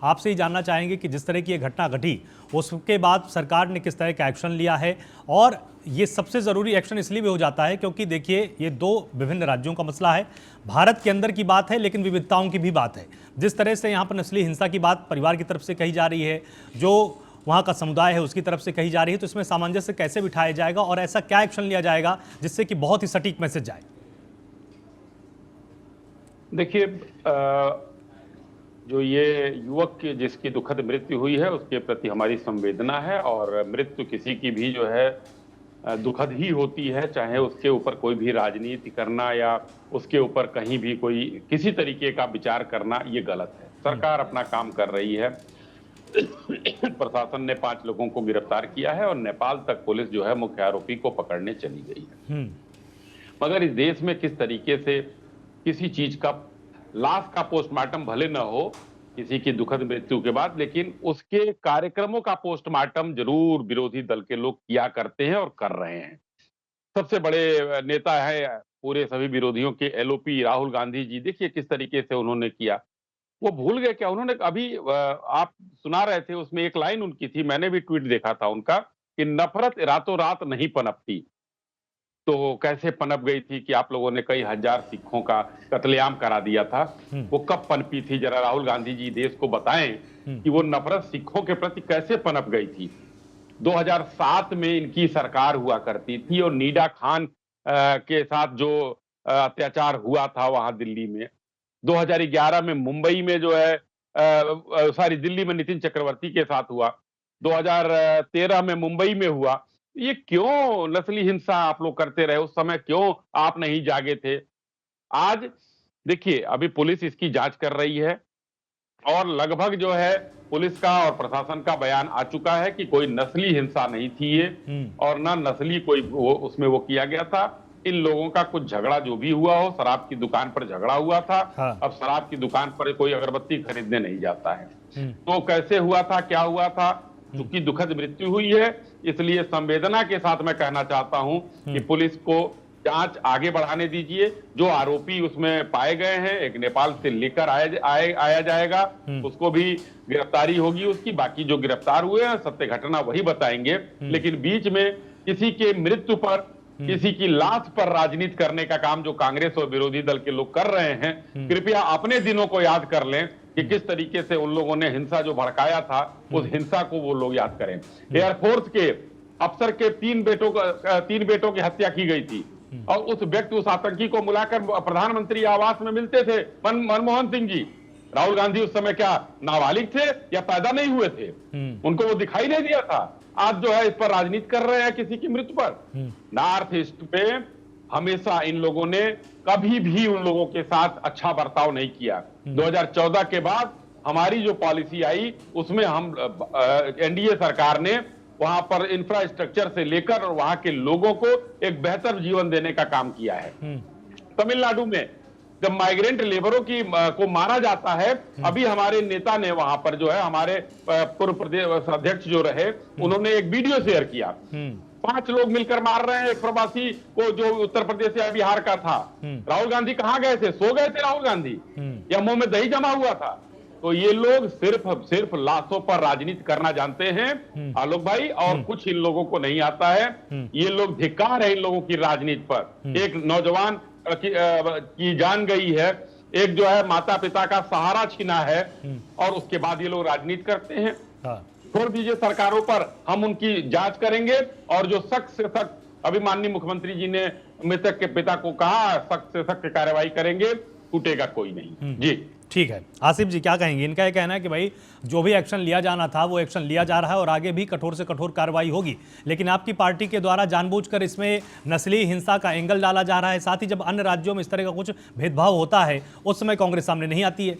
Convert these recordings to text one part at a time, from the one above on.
आपसे ही जानना चाहेंगे कि जिस तरह की ये घटना घटी उसके बाद सरकार ने किस तरह का एक्शन लिया है, और ये सबसे ज़रूरी एक्शन इसलिए भी हो जाता है क्योंकि देखिए ये दो विभिन्न राज्यों का मसला है, भारत के अंदर की बात है लेकिन विविधताओं की भी बात है। जिस तरह से यहाँ पर नस्ली हिंसा की बात परिवार की तरफ से कही जा रही है, जो वहाँ का समुदाय है उसकी तरफ से कही जा रही है, तो इसमें सामंजस्य कैसे बिठाया जाएगा और ऐसा क्या एक्शन लिया जाएगा जिससे कि बहुत ही सटीक मैसेज जाए? देखिए, जो ये युवक की जिसकी दुखद मृत्यु हुई है उसके प्रति हमारी संवेदना है, और मृत्यु किसी की भी जो है दुखद ही होती है, चाहे उसके ऊपर कोई भी राजनीति करना या उसके ऊपर कहीं भी कोई किसी तरीके का विचार करना ये गलत है। सरकार अपना काम कर रही है। प्रशासन ने 5 लोगों को गिरफ्तार किया है और नेपाल तक पुलिस जो है मुख्य आरोपी को पकड़ने चली गई है। मगर इस देश में किस तरीके से किसी चीज का लाश का पोस्टमार्टम भले न हो किसी की दुखद मृत्यु के बाद, लेकिन उसके कार्यक्रमों का पोस्टमार्टम जरूर विरोधी दल के लोग किया करते हैं और कर रहे हैं। सबसे बड़े नेता है पूरे सभी विरोधियों के एलओपी राहुल गांधी जी, देखिए किस तरीके से उन्होंने किया। वो भूल गए क्या? उन्होंने अभी आप सुना रहे थे उसमें एक लाइन उनकी थी, मैंने भी ट्वीट देखा था उनका, कि नफरत रातों रात नहीं पनपती। तो कैसे पनप गई थी कि आप लोगों ने कई हजार सिखों का कत्लेआम करा दिया था, वो कब पनपी थी? जरा राहुल गांधी जी देश को बताएं कि वो नफरत सिखों के प्रति कैसे पनप गई थी। 2007 में इनकी सरकार हुआ करती थी और नीडा खान के साथ जो अत्याचार हुआ था वहां दिल्ली में, 2011 में मुंबई में जो है सॉरी दिल्ली में नितिन चक्रवर्ती के साथ हुआ, 2013 में मुंबई में हुआ। ये क्यों नस्ली हिंसा आप लोग करते रहे? उस समय क्यों आप नहीं जागे थे? आज देखिए अभी पुलिस इसकी जांच कर रही है और लगभग जो है पुलिस का और प्रशासन का बयान आ चुका है कि कोई नस्ली हिंसा नहीं थी ये, और ना नस्ली कोई उसमें वो किया गया था। इन लोगों का कुछ झगड़ा जो भी हुआ हो, शराब की दुकान पर झगड़ा हुआ था। हाँ। अब शराब की दुकान पर कोई अगरबत्ती खरीदने नहीं जाता है, तो कैसे हुआ था, क्या हुआ था? क्योंकि दुखद मृत्यु हुई है, इसलिए संवेदना के साथ मैं कहना चाहता हूं कि पुलिस को जांच आगे बढ़ाने दीजिए। जो आरोपी उसमें पाए गए हैं, एक नेपाल से लेकर आया जाएगा, उसको भी गिरफ्तारी होगी उसकी। बाकी जो गिरफ्तार हुए हैं सत्य घटना वही बताएंगे, लेकिन बीच में किसी के मृत्यु पर, किसी की लाश पर राजनीति करने का काम जो कांग्रेस और विरोधी दल के लोग कर रहे हैं, कृपया अपने दिनों को याद कर लें कि किस तरीके से उन लोगों ने हिंसा जो भड़काया था, उस हिंसा को वो लोग याद करें। एयरफोर्स के अफसर के 3 बेटों की हत्या की गई थी और उस व्यक्ति, उस आतंकी को बुलाकर प्रधानमंत्री आवास में मिलते थे मनमोहन सिंह जी। राहुल गांधी उस समय क्या नाबालिग थे या पैदा नहीं हुए थे? उनको वो दिखाई नहीं दिया था। आज जो है इस पर राजनीति कर रहे हैं किसी की मृत्यु पर। नॉर्थ ईस्ट में हमेशा इन लोगों ने कभी भी उन लोगों के साथ अच्छा बर्ताव नहीं किया। 2014 के बाद हमारी जो पॉलिसी आई उसमें हम एनडीए सरकार ने वहां पर इंफ्रास्ट्रक्चर से लेकर और वहां के लोगों को एक बेहतर जीवन देने का काम किया है। तमिलनाडु में जब माइग्रेंट लेबरों की को मारा जाता है, अभी हमारे नेता ने वहां पर जो है, हमारे पूर्व प्रदेश अध्यक्ष जो रहे, उन्होंने एक वीडियो शेयर किया। 5 लोग मिलकर मार रहे हैं एक प्रवासी को जो उत्तर प्रदेश या बिहार का था। राहुल गांधी कहां गए थे? सो गए थे राहुल गांधी या मुंह में दही जमा हुआ था? तो ये लोग सिर्फ लाशों पर राजनीति करना जानते हैं आलोक भाई, और कुछ इन लोगों को नहीं आता है। ये लोग धिक्कार है इन लोगों की राजनीति पर। एक नौजवान की जान गई है, एक जो है माता पिता का सहारा छीना है, और उसके बाद ये लोग राजनीति करते हैं। छोड़ दीजिए सरकारों पर, हम उनकी जांच करेंगे और जो सख्त से सख्त, अभी माननीय मुख्यमंत्री जी ने मृतक के पिता को कहा सख्त से सख्त कार्रवाई करेंगे, छूटेगा कोई नहीं। जी ठीक है, आसिफ जी क्या कहेंगे? इनका ये कहना है कि भाई जो भी एक्शन लिया जाना था वो एक्शन लिया जा रहा है और आगे भी कठोर से कठोर कार्रवाई होगी, लेकिन आपकी पार्टी के द्वारा जानबूझकर इसमें नस्ली हिंसा का एंगल डाला जा रहा है। साथ ही जब अन्य राज्यों में इस तरह का कुछ भेदभाव होता है उस समय कांग्रेस सामने नहीं आती है।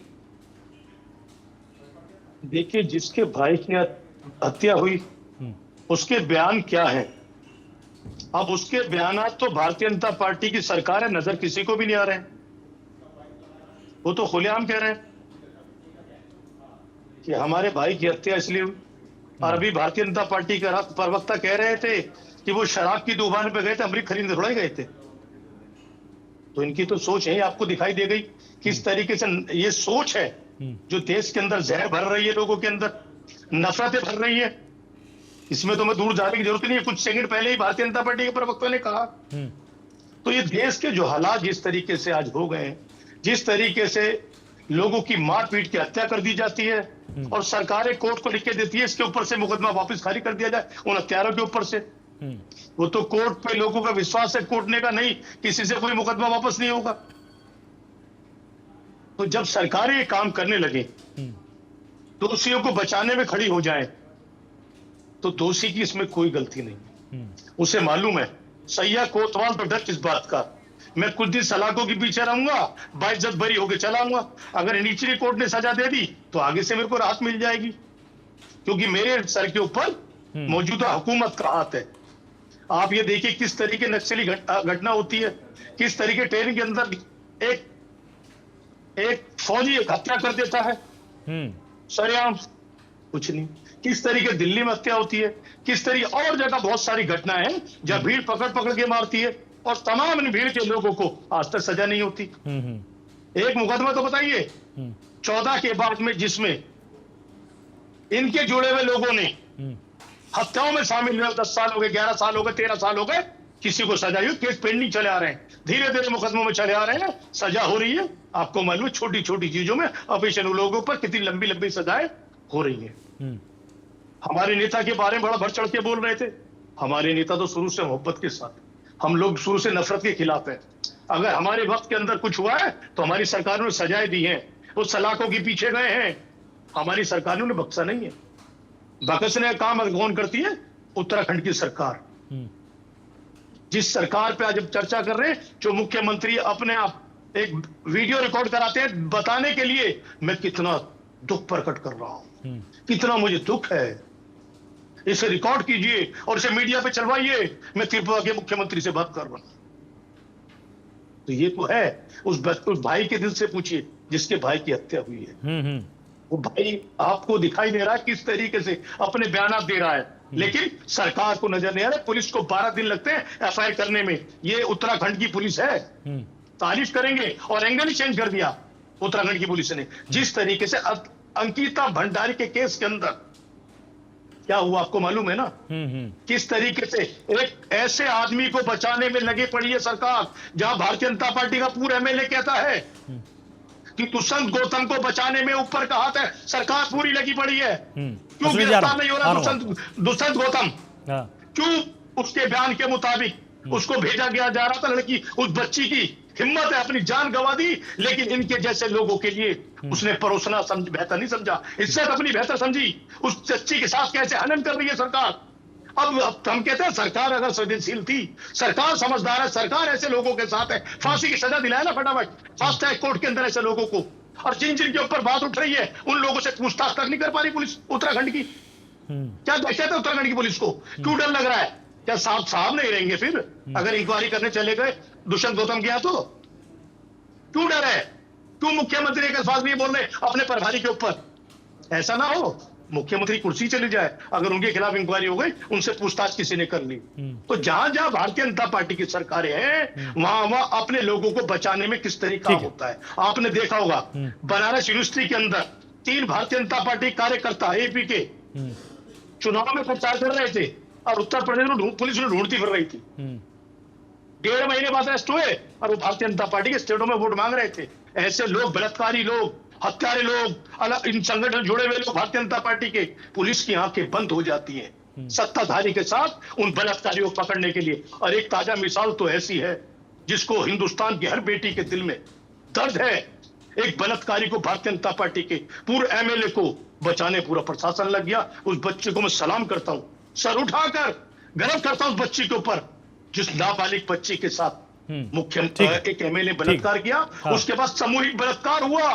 देखिए, जिसके भाई की हत्या हुई उसके बयान क्या है? अब उसके बयानात तो भारतीय जनता पार्टी की सरकार है, नजर किसी को भी नहीं आ रहे हैं। वो तो खुलेआम कह रहे हैं कि हमारे भाई की हत्या इसलिए हुई, और अभी भारतीय जनता पार्टी के प्रवक्ता कह रहे थे कि वो शराब की दुकान पे गए थे, अमृत खरीदने थोड़ा गए थे। तो इनकी तो सोच है, आपको दिखाई दे गई किस तरीके से ये सोच है जो देश के अंदर जहर भर रही है, लोगों के अंदर नफरतें भर रही है। इसमें तो मैं दूर जाने की जरूरत नहीं है, कुछ सेकंड पहले ही भारतीय जनता पार्टी के प्रवक्ता ने कहा। तो ये देश के जो हालात जिस तरीके से आज हो गए हैं, जिस तरीके से लोगों की मार पीट के हत्या कर दी जाती है और सरकारें कोर्ट को लिख के देती है इसके ऊपर से मुकदमा वापस खारिज कर दिया जाए उन हत्यारों के ऊपर से। वो तो कोर्ट पे लोगों का विश्वास है कोर्टने का, नहीं किसी से कोई मुकदमा वापस नहीं होगा। तो जब सरकारें ये काम करने लगे, दोषियों को बचाने में खड़ी हो जाए, तो दोषी की इसमें कोई गलती नहीं। उसे मालूम है सैया कोतवाल तो डर किस बात का, मैं कुछ दिन सलाखों के पीछे रहूंगा, बाइज्जत बरी होकर चलाऊंगा। अगर निचली कोर्ट ने सजा दे दी तो आगे से मेरे को राहत मिल जाएगी, क्योंकि मेरे सर के ऊपर मौजूदा हुकूमत का हाथ है। आप ये देखिए किस तरीके नक्सली घटना होती है, किस तरीके ट्रेन के अंदर एक फौजी हत्या कर देता है सरेआम, कुछ नहीं। किस तरीके दिल्ली में हत्या होती है, किस तरीके और जगह बहुत सारी घटनाएं हैं जहां भीड़ पकड़ पकड़ के मारती है और तमाम इन भीड़ के लोगों को आज तक सजा नहीं होती। एक मुकदमा तो बताइए 14 के बाद में जिसमें इनके जुड़े हुए लोगों ने हत्याओं में शामिल हुए, 10 साल हो गए, 11 साल हो गए, 13 साल हो गए, किसी को सजा हुई, केस पेंडिंग चले आ रहे हैं, धीरे धीरे मुकदमों में चले आ रहे हैं, सजा हो रही है। आपको मालूम है छोटी छोटी चीजों में अपेक्षण लोगों पर कितनी लंबी लंबी सजाएं हो रही है। हमारे नेता के बारे में बड़ा बढ़ चढ़ के बोल रहे थे। हमारे नेता तो शुरू से मोहब्बत के साथ, हम लोग शुरू से नफरत के खिलाफ है। अगर हमारे वक्त के अंदर कुछ हुआ है तो हमारी सरकारों ने सजाएं दी हैं, वो सलाखों के पीछे गए हैं, हमारी सरकारों ने बख्शा नहीं है। बख्शने का काम कौन करती है? उत्तराखंड की सरकार। जिस सरकार पे आज हम चर्चा कर रहे हैं, जो मुख्यमंत्री अपने आप एक वीडियो रिकॉर्ड कराते हैं बताने के लिए मैं कितना दुख प्रकट कर रहा हूं, कितना मुझे दुख है, इसे रिकॉर्ड कीजिए और इसे मीडिया पे चलवाइए, मैं त्रिपुरा के मुख्यमंत्री से बात कर रहा हूं। तो ये तो है, उस भाई के दिल से पूछिए जिसके भाई की हत्या हुई है। वो भाई आपको दिखाई दे रहा है किस तरीके से अपने बयान दे रहा है, लेकिन सरकार को नजर नहीं आ रहा। पुलिस को 12 दिन लगते हैं एफआईआर करने में, ये उत्तराखंड की पुलिस है, तारीफ करेंगे। और एंगल ही चेंज कर दिया उत्तराखंड की पुलिस ने। जिस तरीके से अंकिता भंडारी के केस के अंदर क्या हुआ आपको मालूम है ना, किस तरीके से एक ऐसे आदमी को बचाने में लगी पड़ी है सरकार, जहां भारतीय जनता पार्टी का पूरा एमएलए कहता है कि दुष्यंत गौतम को बचाने में ऊपर का हाथ है, सरकार पूरी लगी पड़ी है। क्यों गिरफ्तार नहीं हो रहा दुष्यंत गौतम? क्यों उसके बयान के मुताबिक उसको भेजा गया जा रहा था? लड़की, उस बच्ची की हिम्मत है, अपनी जान गंवा दी, लेकिन इनके जैसे लोगों के लिए उसने परोसना बेहतर नहीं समझा, इज्जत अपनी बेहतर समझी। उस बच्ची के साथ कैसे हनन कर रही है सरकार। अब हम कहते हैं सरकार अगर संवेदनशील थी, सरकार समझदार है, सरकार ऐसे लोगों के साथ है, फांसी की सजा दिलाए ना फटाफट, फास्ट ट्रैक कोर्ट के अंदर ऐसे लोगों को। और जिन जिन के ऊपर बात उठ रही है उन लोगों से पूछताछ तक नहीं कर पा रही पुलिस उत्तराखंड की। क्या दहशत है उत्तराखंड की पुलिस को? क्यों डर लग रहा है? क्या साहब नहीं रहेंगे फिर अगर इंक्वायरी करने चले गए दुष्यंत गौतम गया तो? क्यों डर है? क्यों मुख्यमंत्री के साथ नहीं बोल रहे अपने प्रभारी के ऊपर? ऐसा ना हो मुख्यमंत्री कुर्सी चली जाए, अगर उनके खिलाफ इंक्वायरी हो गई, उनसे पूछताछ किसी ने कर ली। तो जहां जहां भारतीय जनता पार्टी की सरकारें हैं वहां वहां अपने लोगों को बचाने में किस तरीका होता है। आपने देखा होगा बनारस यूनिवर्सिटी के अंदर 3 भारतीय जनता पार्टी कार्यकर्ता एपी के चुनाव में प्रचार कर रहे थे और उत्तर प्रदेश में पुलिस ने ढूंढती फिर रही थी। 1.5 महीने बाद अरेस्ट हुए और वो भारतीय जनता पार्टी के स्टेटों में वोट मांग रहे थे। ऐसे लोग, बलात्कारी लोग, हत्यारे लोग, अलग इन संगठन जुड़े हुए लोग भारतीय जनता पार्टी के, पुलिस की आंखें बंद हो जाती हैं सत्ताधारी के साथ उन बलात्कारियों को पकड़ने के लिए। और एक ताजा मिसाल तो ऐसी है जिसको हिंदुस्तान की हर बेटी के दिल में दर्द है। एक बलात्कारी को भारतीय जनता पार्टी के पूर्व एमएलए को बचाने पूरा प्रशासन लग गया। उस बच्चे को मैं सलाम करता हूं, सर उठाकर गर्व करता हूं उस बच्ची के ऊपर जिस नाबालिग बच्ची के साथ मुख्य एक एमएलए बलात्कार किया, उसके बाद सामूहिक बलात्कार हुआ।